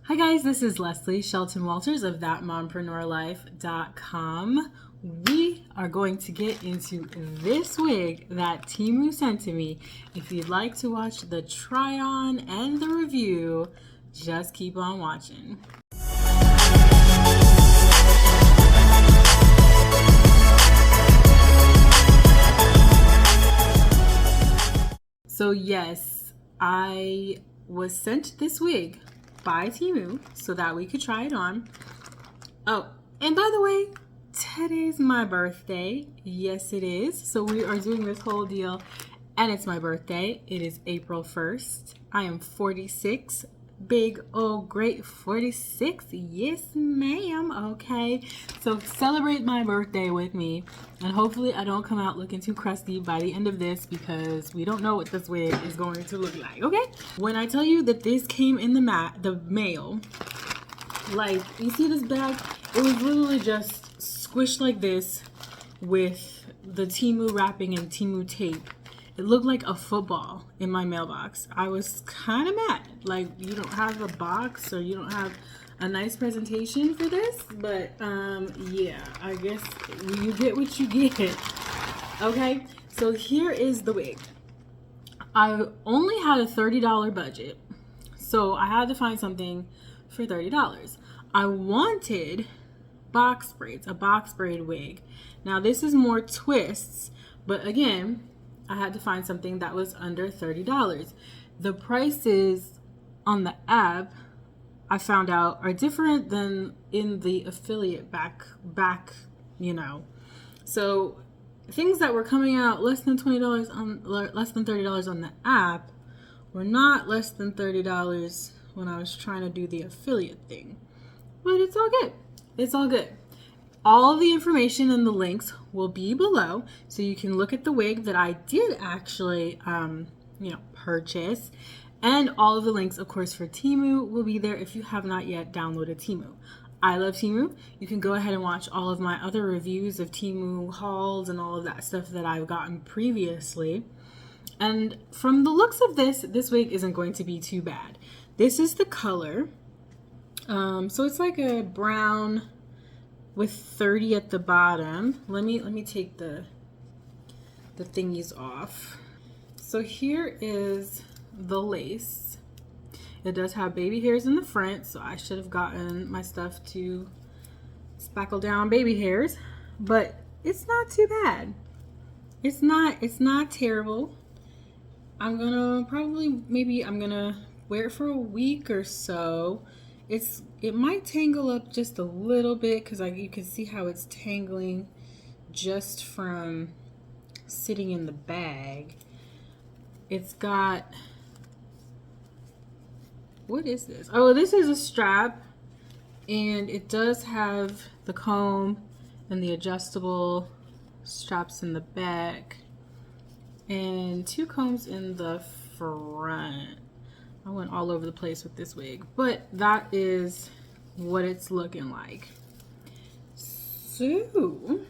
Hi guys, this is Leslie Shelton Walters of thatmompreneurlife.com. We are going to get into this wig that Temu sent to me. If you'd like to watch the try on and the review, just keep on watching. So yes, I was sent this wig by Temu so that we could try it on. Oh, and by the way, today's my birthday. Yes, it is. So we are doing this whole deal, and it's my birthday. It is April 1st. I am 46. Big old great 46. Yes, ma'am. Okay. So celebrate my birthday with me. And hopefully I don't come out looking too crusty by the end of this because we don't know what this wig is going to look like. Okay. When I tell you that this came in the mail, like you see this bag, it was literally just squished like this with the Temu wrapping and Temu tape. It looked like a football in my mailbox. I was kind of mad. Like, you don't have a box or you don't have a nice presentation for this. But, yeah, I guess you get what you get. Okay, so here is the wig. I only had a $30 budget. So I had to find something for $30. I wanted box braids, a box braid wig. Now, this is more twists, but again, I had to find something that was under $30. The prices on the app, I found out, are different than in the affiliate back, you know. So things that were coming out less than $20 on, less than $30 on the app were not less than $30 when I was trying to do the affiliate thing. But it's all good. It's all good. All the information and the links will be below, so you can look at the wig that I did actually, purchase. And all of the links, of course, for Temu will be there if you have not yet downloaded Temu. I love Temu. You can go ahead and watch all of my other reviews of Temu hauls and all of that stuff that I've gotten previously. And from the looks of this wig isn't going to be too bad. This is the color. So it's like a brown with 30 at the bottom. Let me take the thingies off. So here is the lace. It does have baby hairs in the front, so I should have gotten my stuff to spackle down baby hairs, but it's not too bad. It's not terrible. I'm gonna wear it for a week or so. It might tangle up just a little bit because you can see how it's tangling just from sitting in the bag. It's got, what is this? Oh, this is a strap, and it does have the comb and the adjustable straps in the back and 2 combs in the front. I went all over the place with this wig, but that is what it's looking like. So,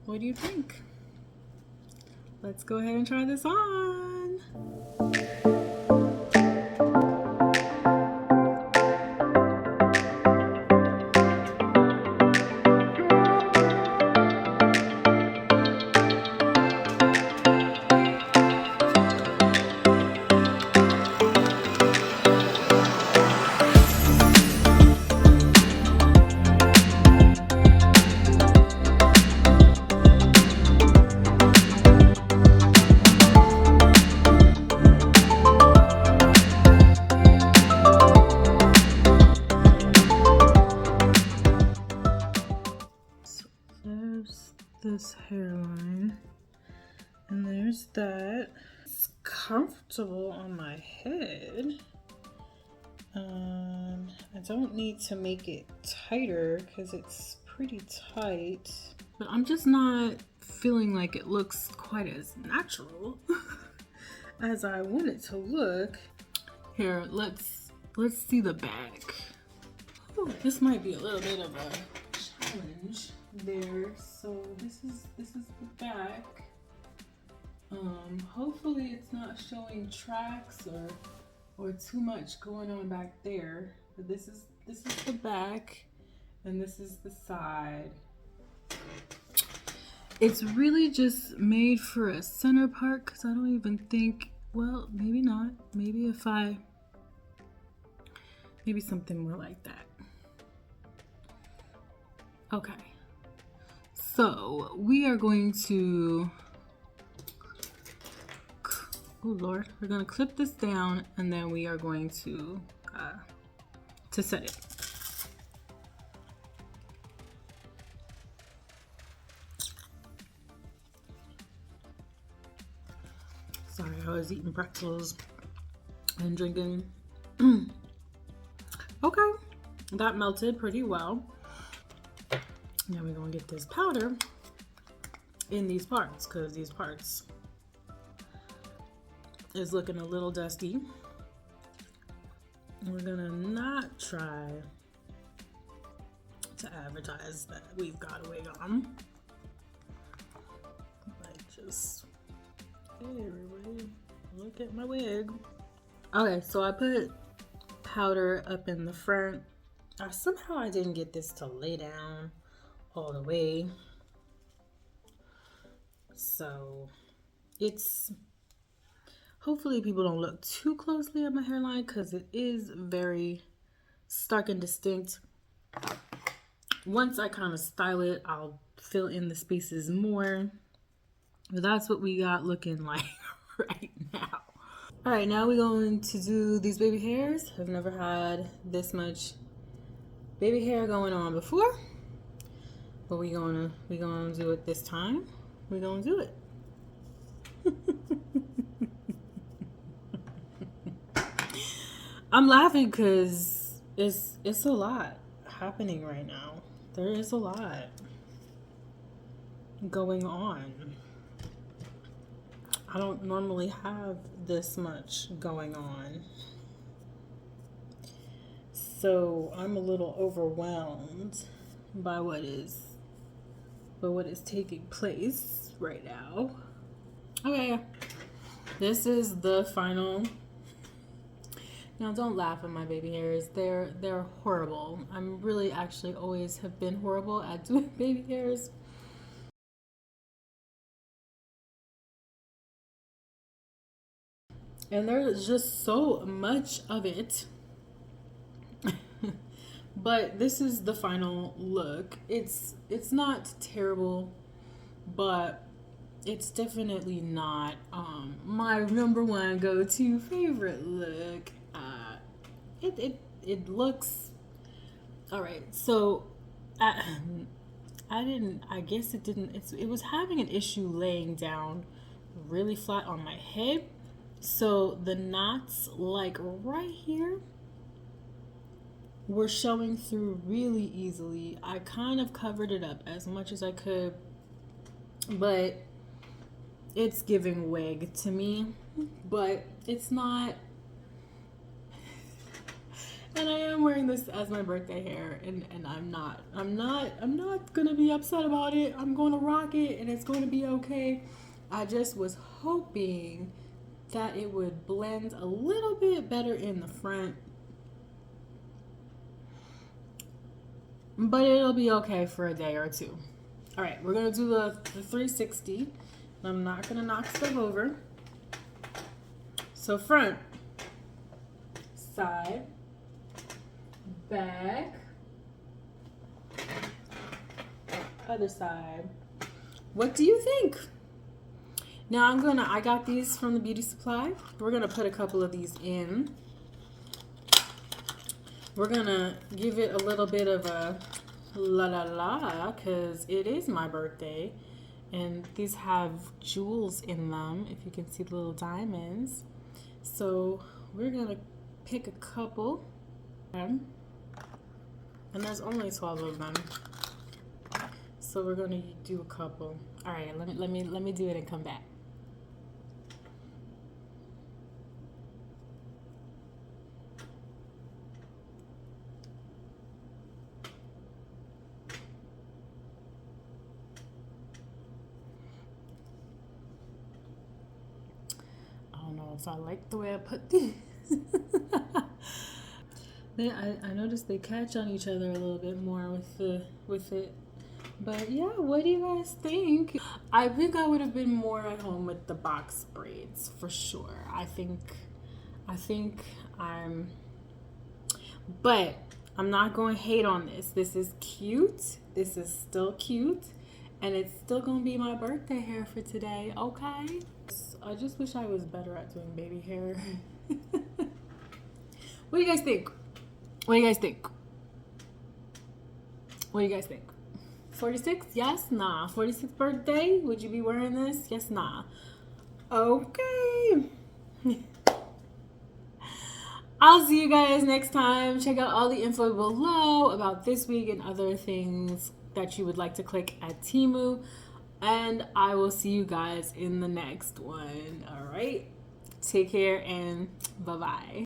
what do you think? Let's go ahead and try this on. There's this hairline, and there's that. It's comfortable on my head. I don't need to make it tighter because it's pretty tight, but I'm just not feeling like it looks quite as natural as I want it to look. Here, let's see the back. Ooh, this might be a little bit of a challenge there. So this is the back. Hopefully it's not showing tracks or too much going on back there. But this is the back and this is the side. It's really just made for a center part because I don't even think, well, maybe not. Maybe maybe something more like that. Okay. So we are going to, oh Lord, we're going to clip this down and then we are going to set it. Sorry, I was eating pretzels and drinking. Okay, that melted pretty well. Now we're gonna get this powder in these parts because these parts is looking a little dusty. We're gonna not try to advertise that we've got a wig on. Like just, hey everybody, look at my wig. Okay, so I put powder up in the front. Somehow I didn't get this to lay down all the way. So it's, hopefully people don't look too closely at my hairline because it is very stark and distinct. Once I kind of style it, I'll fill in the spaces more. But that's what we got looking like right now. All right, now we're going to do these baby hairs. I've never had this much baby hair going on before, but we're gonna do it this time. We're gonna do it. I'm laughing because it's a lot happening right now. There is a lot going on. I don't normally have this much going on. So I'm a little overwhelmed by what is taking place right now. Okay, this is the final. Now don't laugh at my baby hairs. They're horrible. I'm really actually always have been horrible at doing baby hairs. And there's just so much of it. But this is the final look. It's not terrible, but it's definitely not my number one go-to favorite look. It looks all right. So I guess it was having an issue laying down really flat on my head. So the knots like right here were showing through really easily. I kind of covered it up as much as I could, but it's giving wig to me, but it's not. And I am wearing this as my birthday hair, and I'm not gonna be upset about it. I'm gonna rock it and it's gonna be okay. I just was hoping that it would blend a little bit better in the front, but it'll be okay for a day or two. All right, we're gonna do the 360. I'm not gonna knock stuff over. So front, side, back, other side. What do you think? Now I got these from the beauty supply. We're gonna put a couple of these in. We're gonna give it a little bit of a la la la because it is my birthday. And these have jewels in them, if you can see the little diamonds. So we're gonna pick a couple. And there's only 12 of them. So we're gonna do a couple. All right, let me do it and come back. I don't know if I like the way I put these. I noticed they catch on each other a little bit more with it. But yeah, what do you guys think? I think I would have been more at home with the box braids for sure. I think I'm, but I'm not going to hate on this. This is cute. This is still cute. And it's still going to be my birthday hair for today, okay? I just wish I was better at doing baby hair. What do you guys think? What do you guys think? What do you guys think? 46? Yes? Nah. 46th birthday? Would you be wearing this? Yes? Nah. Okay. I'll see you guys next time. Check out all the info below about this week and other things that you would like to click at Temu. And I will see you guys in the next one. All right. Take care and bye-bye.